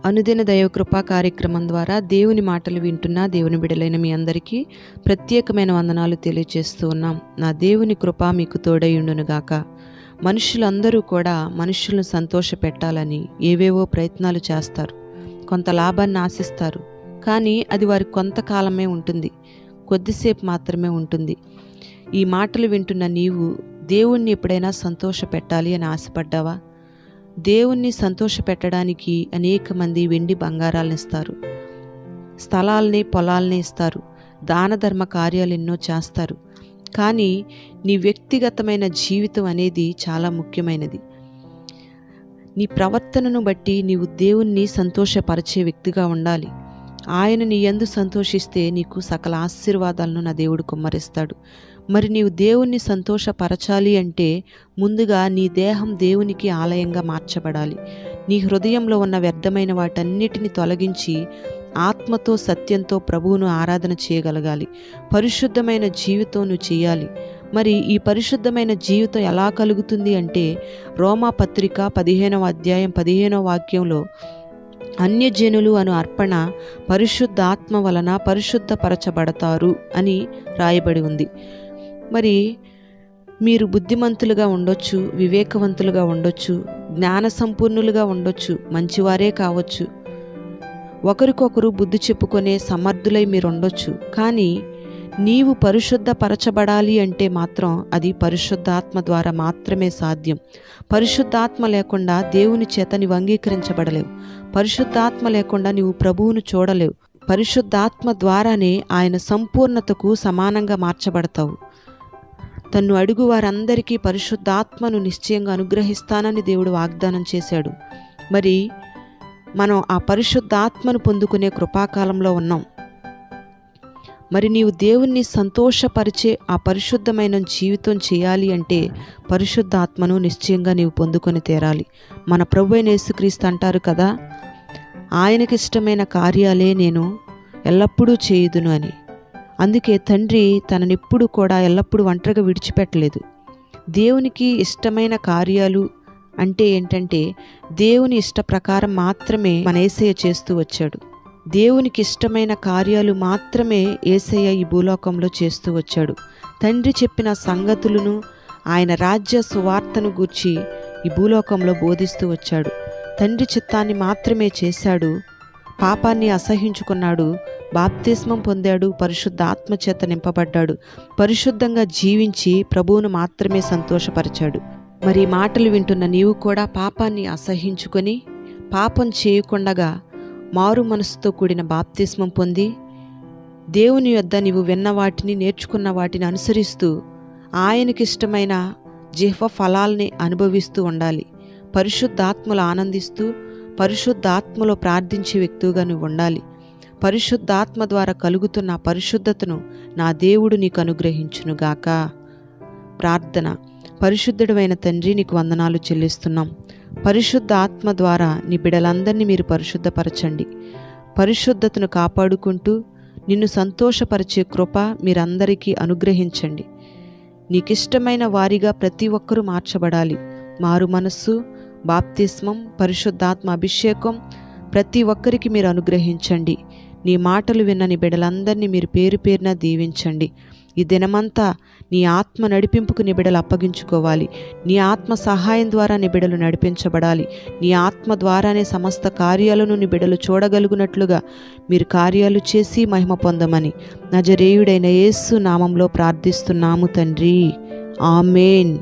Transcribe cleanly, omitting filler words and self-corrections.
అనుదిన దైవ కృపా కార్యక్రమం ద్వారా దేవుని మాటలు వింటున్న దేవుని బిడ్డలైన మీ అందరికీ ప్రత్యేకమైన వందనాలు తెలియజేస్తూ ఉన్నాం. నా దేవుని కృప మీకు తోడైయుండునుగాక. మనుషులందరూ కూడా మనుషులను సంతోష పెట్టాలని ఏవేవో ప్రయత్నాలు చేస్తారు, కొంత లాభాన్ని ఆశిస్తారు. కానీ అది వారి కొంతకాలమే ఉంటుంది, కొద్దిసేపు మాత్రమే ఉంటుంది. ఈ మాటలు వింటున్న నీవు దేవుణ్ణి ఎప్పుడైనా సంతోష పెట్టాలి అని ఆశపడ్డావా? దేవుణ్ణి సంతోష పెట్టడానికి అనేక మంది వెండి బంగారాలను ఇస్తారు, స్థలాల్ని పొలాల్ని ఇస్తారు, దాన ధర్మ కార్యాలు ఎన్నో చేస్తారు. కానీ నీ వ్యక్తిగతమైన జీవితం అనేది చాలా ముఖ్యమైనది. నీ ప్రవర్తనను బట్టి నీవు దేవుణ్ణి సంతోషపరిచే వ్యక్తిగా ఉండాలి. ఆయన నీ యందు సంతోషిస్తే నీకు సకల ఆశీర్వాదాలను నా దేవుడు కుమ్మరిస్తాడు. మరి నీవు దేవుణ్ణి సంతోషపరచాలి అంటే ముందుగా నీ దేహం దేవునికి ఆలయంగా మార్చబడాలి. నీ హృదయంలో ఉన్న వ్యర్థమైన వాటన్నిటిని తొలగించి ఆత్మతో సత్యంతో ప్రభువును ఆరాధన చేయగలగాలి. పరిశుద్ధమైన జీవితం నువ్వు చేయాలి. మరి ఈ పరిశుద్ధమైన జీవితం ఎలా కలుగుతుంది అంటే రోమా పత్రిక 15వ అధ్యాయం 15వ వాక్యంలో అన్యజనులు అను అర్పణ పరిశుద్ధాత్మ వలన పరిశుద్ధపరచబడతారు అని రాయబడి ఉంది. మరి మీరు బుద్ధిమంతులుగా ఉండొచ్చు, వివేకవంతులుగా ఉండొచ్చు, జ్ఞాన సంపూర్ణులుగా ఉండొచ్చు, మంచివారే కావచ్చు, ఒకరికొకరు బుద్ధి చెప్పుకునే సమర్థులై మీరు ఉండొచ్చు. కానీ నీవు పరిశుద్ధపరచబడాలి అంటే మాత్రం అది పరిశుద్ధాత్మ ద్వారా మాత్రమే సాధ్యం. పరిశుద్ధాత్మ లేకుండా దేవుని చేత నీవు అంగీకరించబడలేవు. పరిశుద్ధాత్మ లేకుండా నీవు ప్రభువును చూడలేవు. పరిశుద్ధాత్మ ద్వారానే ఆయన సంపూర్ణతకు సమానంగా మార్చబడతావు. తన్ను అడుగు వారందరికీ పరిశుద్ధాత్మను నిశ్చయంగా అనుగ్రహిస్తానని దేవుడు వాగ్దానం చేశాడు. మరి మనం ఆ పరిశుద్ధాత్మను పొందుకునే కృపాకాలంలో ఉన్నాం. మరి నీవు దేవుణ్ణి సంతోషపరిచే ఆ పరిశుద్ధమైన జీవితం చేయాలి అంటే పరిశుద్ధాత్మను నిశ్చయంగా నీవు పొందుకొని తీరాలి. మన ప్రభువైన యేసుక్రీస్తు అంటారు కదా, ఆయనకి ఇష్టమైన కార్యాలే నేను ఎల్లప్పుడూ చేయుదును అని. అందుకే తండ్రి తననెప్పుడు కూడా ఎల్లప్పుడూ ఒంటరిగా విడిచిపెట్టలేదు. దేవునికి ఇష్టమైన కార్యాలు అంటే ఏంటంటే దేవుని ఇష్ట ప్రకారం మాత్రమే మన యేసయ్య చేస్తూ వచ్చాడు. దేవునికి ఇష్టమైన కార్యాలు మాత్రమే యేసయ్య ఈ భూలోకంలో చేస్తూ వచ్చాడు. తండ్రి చెప్పిన సంగతులను, ఆయన రాజ్య సువార్తను గూర్చి ఈ భూలోకంలో బోధిస్తూ వచ్చాడు. తండ్రి చిత్తాన్ని మాత్రమే చేశాడు. పాపాన్ని అసహించుకున్నాడు, బాప్తిస్మం పొందాడు, పరిశుద్ధాత్మ చేత నింపబడ్డాడు, పరిశుద్ధంగా జీవించి ప్రభువును మాత్రమే సంతోషపరిచాడు. మరి ఈ మాటలు వింటున్న నీవు కూడా పాపాన్ని అసహించుకొని పాపం చేయకుండగా మారు మనసుతో కూడిన బాప్తిస్మం పొంది దేవుని యొద్ద నీవు విన్న వాటిని, నేర్చుకున్న వాటిని అనుసరిస్తూ ఆయనకిష్టమైన జిహ్వ ఫలాల్ని అనుభవిస్తూ ఉండాలి. పరిశుద్ధాత్మలో ఆనందిస్తూ పరిశుద్ధాత్మలో ప్రార్థించే వ్యక్తిగా నువ్వు ఉండాలి. పరిశుద్ధాత్మ ద్వారా కలుగుతున్న పరిశుద్ధతను నా దేవుడు నీకు అనుగ్రహించునుగాక. ప్రార్థన. పరిశుద్ధుడైన తండ్రి, నీకు వందనాలు చెల్లిస్తున్నాం. పరిశుద్ధ ఆత్మ ద్వారా నీ బిడ్డలందరినీ మీరు పరిశుద్ధపరచండి. పరిశుద్ధతను కాపాడుకుంటూ నిన్ను సంతోషపరిచే కృప మీరందరికీ అనుగ్రహించండి. నీకిష్టమైన వారిగా ప్రతి ఒక్కరూ మార్చబడాలి. మారు మనస్సు, బాప్తిస్మం, పరిశుద్ధాత్మ అభిషేకం ప్రతి ఒక్కరికి మీరు అనుగ్రహించండి. నీ మాటలు విన్న నీ బిడ్డలందరినీ మీరు పేరు పేరున దీవించండి. ఈ దినమంతా నీ ఆత్మ నడిపింపుకు నీ బిడ్డలు అప్పగించుకోవాలి. నీ ఆత్మ సహాయం ద్వారా నీ బిడ్డలు నడిపించబడాలి. నీ ఆత్మ ద్వారానే సమస్త కార్యాలను నీ బిడ్డలు చూడగలుగునట్లుగా మీరు కార్యాలు చేసి మహిమ పొందమని నజరేయుడైన యేసు నామంలో ప్రార్థిస్తున్నాము తండ్రి. ఆమేన్.